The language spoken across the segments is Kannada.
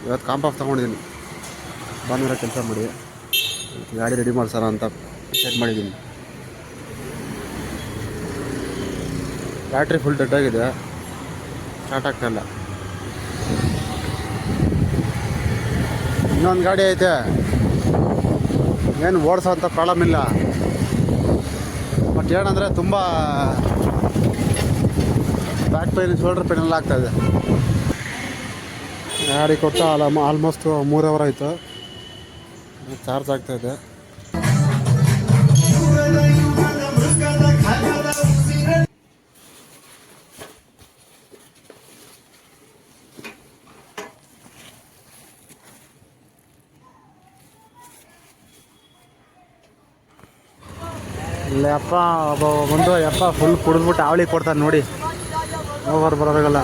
ಇವತ್ತು ಕಾಂಪಾಫ್ ತೊಗೊಂಡಿದ್ದೀನಿ ಭಾನುವಾರ ಕೆಲಸ ಮಾಡಿ ಗಾಡಿ ರೆಡಿ ಮಾಡ್ಸೋಣ ಅಂತ ಸೆಟ್ ಮಾಡಿದ್ದೀನಿ. ಬ್ಯಾಟ್ರಿ ಫುಲ್ ಡೆಡ್ ಆಗಿದೆ, ಸ್ಟಾರ್ಟ್ ಆಗ್ತಾಯಿಲ್ಲ. ಇನ್ನೊಂದು ಗಾಡಿ ಐತೆ, ಏನು ಓಡಿಸೋಂಥ ಪ್ರಾಬ್ಲಮ್ ಇಲ್ಲ, ಬಟ್ ಏನಂದರೆ ತುಂಬ ಬ್ಯಾಕ್ ಪೈನ್, ಶೋಲ್ಡರ್ ಪೈನ್ ಎಲ್ಲ ಆಗ್ತಾಯಿದೆ. ಗಾಡಿ ಕೊಟ್ಟು ಆಲ್ಮೋಸ್ಟ್ 3 ಅವರ್ ಆಯಿತು, ಚಾರ್ಜ್ ಆಗ್ತಾಯಿದೆ. ಇಲ್ಲ ಅಪ್ಪ ಬಂದು ಯಪ್ಪ ಫುಲ್ ಕುಡಿದ್ಬಿಟ್ಟು ಅವಳಿಗೆ ಕೊಡ್ತಾನೆ ನೋಡಿ, ಹೋಗೋರು ಬರೋದಾಗಲ್ಲ.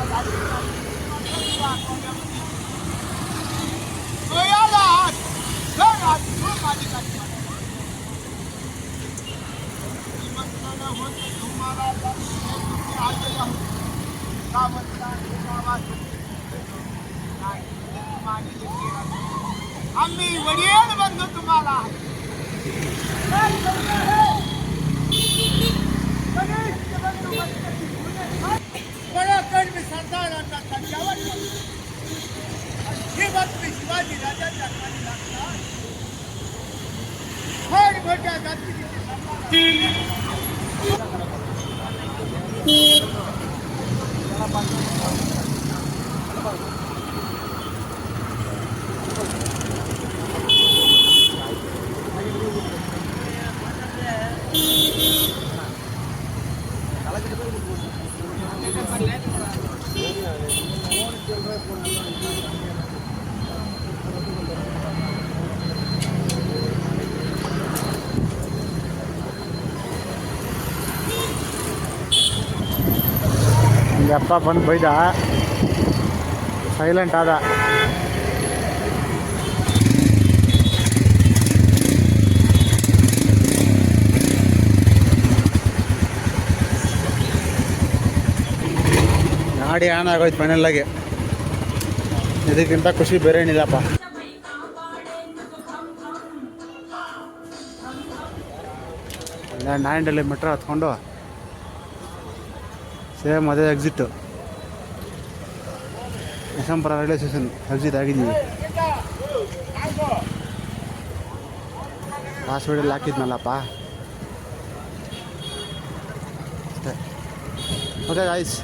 आम्ही वडील बंधू तुम्हाला सरदारांना त्यांच्यावर ही बातमी शिवाजी राजाच्या काळी लागतात. फार मोठ्या जातीची ಅಪ್ಪ ಬಂದು ಬೈದ, ಸೈಲೆಂಟ್ ಆದ. ಗಾಡಿ ಆನ್ ಆಗೋಯ್ತು ಫೈನಲ್ಲಾಗಿ. ಇದಕ್ಕಿಂತ ಖುಷಿ ಬೇರೆ ಏನಿಲ್ಲಪ್ಪ. ಇಲ್ಲ 9 ಕಿಲೋಮೀಟ್ರ್ ಹತ್ಕೊಂಡು ಸೇಮ್ ಅದೇ exit, Yeshwanthpur railway station exit ಆಗಿದ್ದೀವಿ. ಲಾಸ್ಟ್ ವೀಡಿಯೋಲ್ಲಿ ಹಾಕಿದ್ನಲ್ಲಪ್ಪ ಅಷ್ಟೇ. Okay guys,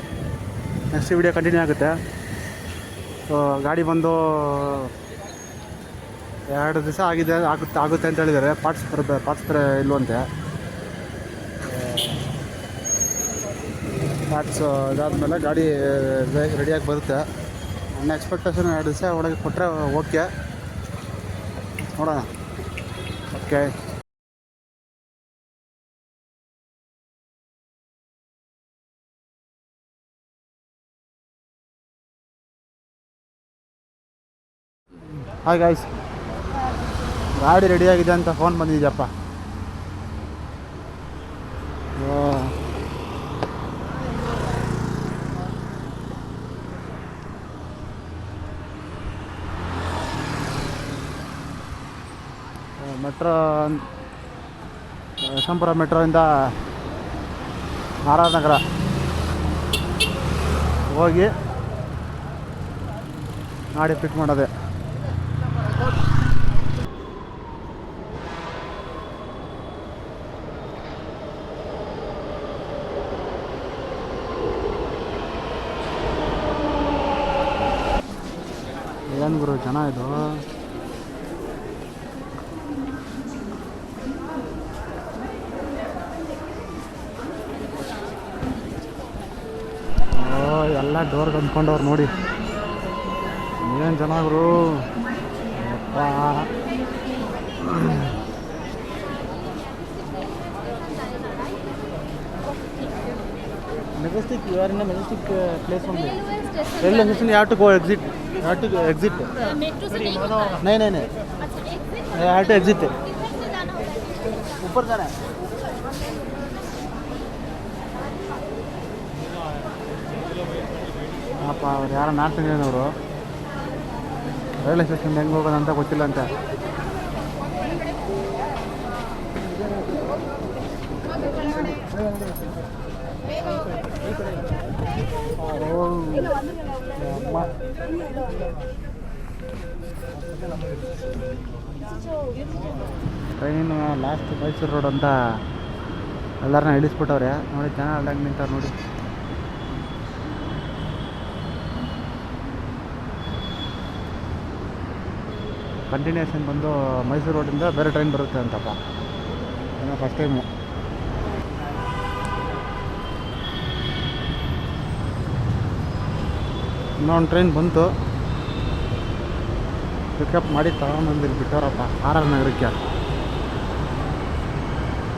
next video continue ಆಗುತ್ತೆ. ಸೊ ಗಾಡಿ ಬಂದು 2 ದಿವಸ ಆಗಿದೆ, ಆಗುತ್ತೆ ಅಂತ ಹೇಳಿದ್ದಾರೆ. ಪಾರ್ಟ್ಸ್ ಇಲ್ವಂತೆ. ಪಾರ್ಟ್ಸ್ ಇದಾದಮೇಲೆ ಗಾಡಿ ರೆಡಿಯಾಗಿ ಬರುತ್ತೆ. ನನ್ನ ಎಕ್ಸ್ಪೆಕ್ಟೇಷನ್ 2 ದಿವಸ ಒಳಗೆ ಕೊಟ್ಟರೆ ಓಕೆ, ನೋಡೋಣ. ಓಕೆ, ಹಾಯ್ ಗಾಯ್ಸ್, ಗಾಡಿ ರೆಡಿಯಾಗಿದೆ ಅಂತ ಫೋನ್ ಬಂದಿದ್ಯಪ್ಪ. ಮೆಟ್ರೋ, ಯಶವಂತಪುರ ಮೆಟ್ರೋಯಿಂದ ಆರ್ ನಗರ ಹೋಗಿ ಗಾಡಿ ಪಿಕ್ ಮಾಡೋದೆ. ಏನು ಗುರು ಜನ ಇದು. ಎಲ್ಲ ಡೋರ್ಗೆ ಅಂದ್ಕೊಂಡವ್ರು ನೋಡಿ, ಏನು ಜನ ಗುರು. Majestic, you are in a Majestic place only. Railway station, you have to go exit. You have to exit. Metro से नहीं नहीं. अच्छा exit You have to exit. किधर से जाना होता है? ऊपर जाना है. ಪಾಪ ಅವ್ರು ಯಾರೋ ನಾರ್ತ್ ಇಂಡಿಯನ್ ಅವರು. ರೈಲ್ವೆ ಸ್ಟೇಷನ್ ಹೆಂಗೆ ಹೋಗೋದಂತ ಗೊತ್ತಿಲ್ಲ ಅಂತ. ಟ್ರೈನು ಲಾಸ್ಟ್ ಮೈಸೂರು ರೋಡ್ ಅಂತ ಎಲ್ಲರನ್ನ ಇಳಿಸ್ಬಿಟ್ಟವ್ರೆ ನೋಡಿ. ಜನ ಅಲ್ಲಾಗ ನಿಂತಾರೆ ನೋಡಿ. ಕಂಟಿನ್ಯೂಷನ್ ಬಂದು ಮೈಸೂರು ರೋಡಿಂದ ಬೇರೆ ಟ್ರೈನ್ ಬರುತ್ತೆ ಅಂತಪ್ಪ. ಏನೋ ಫಸ್ಟ್ ಟೈಮು. ಇನ್ನೊಂದು ಟ್ರೈನ್ ಬಂತು, ಪಿಕಪ್ ಮಾಡಿ ತಗೊಂಬಂದಿಲ್ಲಿ ಬಿಟ್ಟವರಪ್ಪ ಆರ್ ಆರ್ ನಗರಕ್ಕೆ.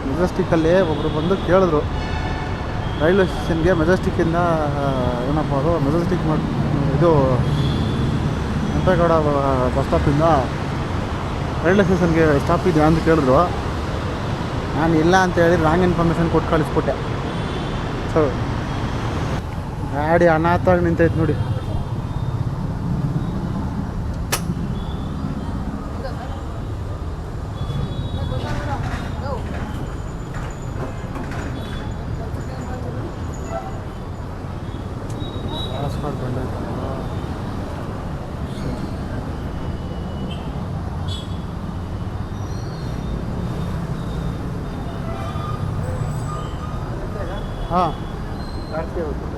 ಮೆಜೆಸ್ಟಿಕ್ಕಲ್ಲಿ ಒಬ್ಬರು ಬಂದು ಕೇಳಿದ್ರು ರೈಲ್ವೆ ಸ್ಟೇಷನ್ಗೆ ಮೆಜೆಸ್ಟಿಕ್ಕಿಂದ ಏನಪ್ಪ ಅದು ಮೆಜೆಸ್ಟಿಕ್ ಇದು ಕೆಂಪೇಗೌಡ ಬಸ್ ಸ್ಟಾಪಿಂದ ರೈಲ್ವೆ ಸ್ಟೇಷನ್ಗೆ ಸ್ಟಾಪ್ ಇದೆಯಾ ಅಂತ ಕೇಳಿದ್ರು. ನಾನು ಇಲ್ಲ ಅಂತ ಹೇಳಿ ರಾಂಗ್ ಇನ್ಫಾರ್ಮೇಷನ್ ಕೊಟ್ಟು ಕಳಿಸ್ಬಿಟ್ಟೆ. ಸೊ ಗಾಡಿ ಅನಾಥಾಗಿ ನಿಂತೈತೆ ನೋಡಿ. ಹಾಂ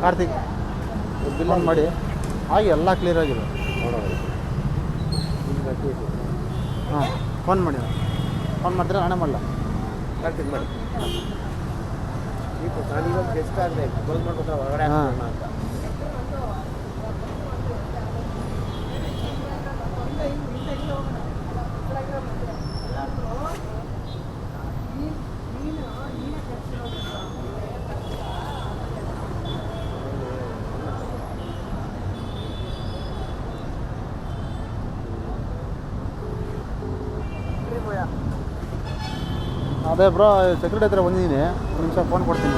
ಕಾರ್ತಿಕ್ ಬಿಲ್ ಆನ್ ಮಾಡಿ ಹಾಗೆ ಎಲ್ಲ ಕ್ಲಿಯರ್ ಆಗಿದೆ. ಹಾಂ ಫೋನ್ ಮಾಡಿ, ಫೋನ್ ಮಾಡಿದ್ರೆ ನಾನೇ ಮಾಡಲ್ಲ. ಕಾರ್ತಿಕ್ ಮಾಡಿ ನಾನು ಇವಾಗ ಗೆಸ್ಟ್ ಆಗದೆ ಕ್ಲೋಸ್ ಮಾಡ್ಬಿಟ್ಟು ಹೊರಗಡೆ ಹಾಕೋಣ ಅಂತ. ಅದೇ ಬ್ರೋ ಸೆಕ್ಯೂರಿಟಿ ಹತ್ರ ಬಂದಿದ್ದೀನಿ, ಒಂದು ನಿಮಿಷ ಫೋನ್ ಕೊಡ್ತೀನಿ.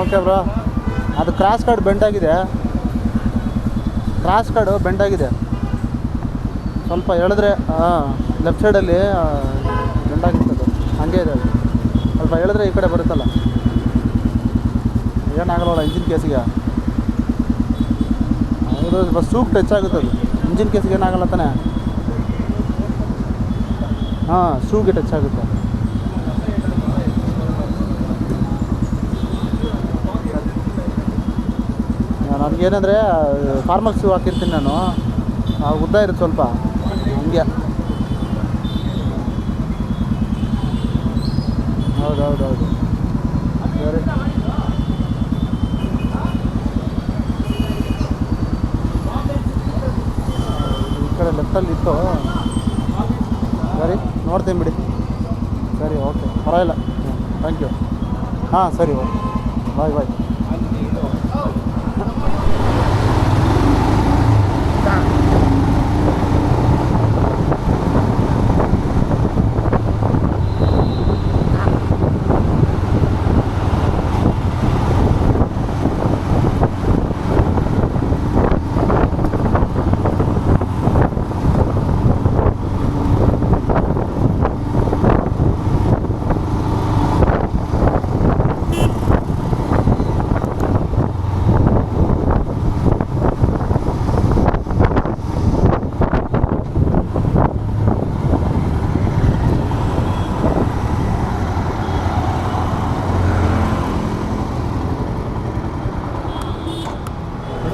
ಓಕೆ ಬ್ರೋ, ಅದು ಕ್ರಾಸ್ ಕಾರ್ಡ್ ಬೆಂಡ್ ಆಗಿದೆ. ಕ್ರಾಸ್ ಕಾರ್ಡು ಬೆಂಡ್ ಆಗಿದೆ. ಸ್ವಲ್ಪ ಹೇಳಿದ್ರೆ ಲೆಫ್ಟ್ ಸೈಡಲ್ಲಿ ಬೆಂಡ್ ಆಗಿರ್ತದೆ, ಹಂಗೆ ಇದೆ ಅದು. ಸ್ವಲ್ಪ ಹೇಳಿದ್ರೆ ಈ ಕಡೆ ಬರುತ್ತಲ್ಲ, ಏನಾಗಲ್ಲ ಇಂಜಿನ್ ಕೇಸಿಗೆ. ಹೌದು, ಬಸ್ ಸೂಕ್ ಟಚ್ ಆಗುತ್ತೆ ಅದು. ಇಂಜಿನ್ ಕೇಸಿಗೆ ಏನಾಗಲ್ಲ ತಾನೆ. ಹಾಂ, ಶೂಗೆ ಟಚ್ ಆಗುತ್ತೆ. ನನಗೇನಂದರೆ ಫಾರ್ಮಲ್ ಶೂ ಹಾಕಿರ್ತೀನಿ ನಾನು, ಉದ್ದ ಇರುತ್ತೆ ಸ್ವಲ್ಪ ಹಂಗೆ. ಹೌದೌದೌದು ಸರಿ. ಈ ಕಡೆ ಲೆಫ್ಟಲ್ಲಿ ಇತ್ತು. ಸರಿ, ನೋಡ್ತೀನಿ ಬಿಡಿ. ಸರಿ, ಓಕೆ, ಪರವಾಗಿಲ್ಲ. Thank you. ಹಾಂ ಸರಿ, ಓಕೆ, ಬಾಯ್ ಬಾಯ್.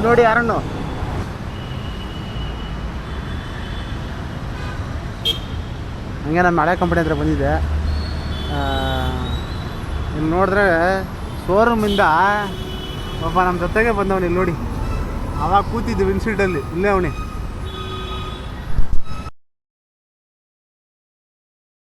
ನೋಡಿ ಯಾರನ್ನು ಹಂಗೆ ನಾನು ಮಳೆ ಕಂಪನಿ ಹತ್ರ ಬಂದಿದ್ದೆ. ಇಲ್ಲಿ ನೋಡಿದ್ರೆ ಶೋರೂಮಿಂದ ಒಬ್ಬ ನಮ್ಮ ಜೊತೆಗೆ ಬಂದವನು. ಇಲ್ಲಿ ನೋಡಿ, ಅವಾಗ ಕೂತಿದ್ದು ವಿನ್ಸೀಲ್ಡಲ್ಲಿ, ಇಲ್ಲೇ ಅವನೇ.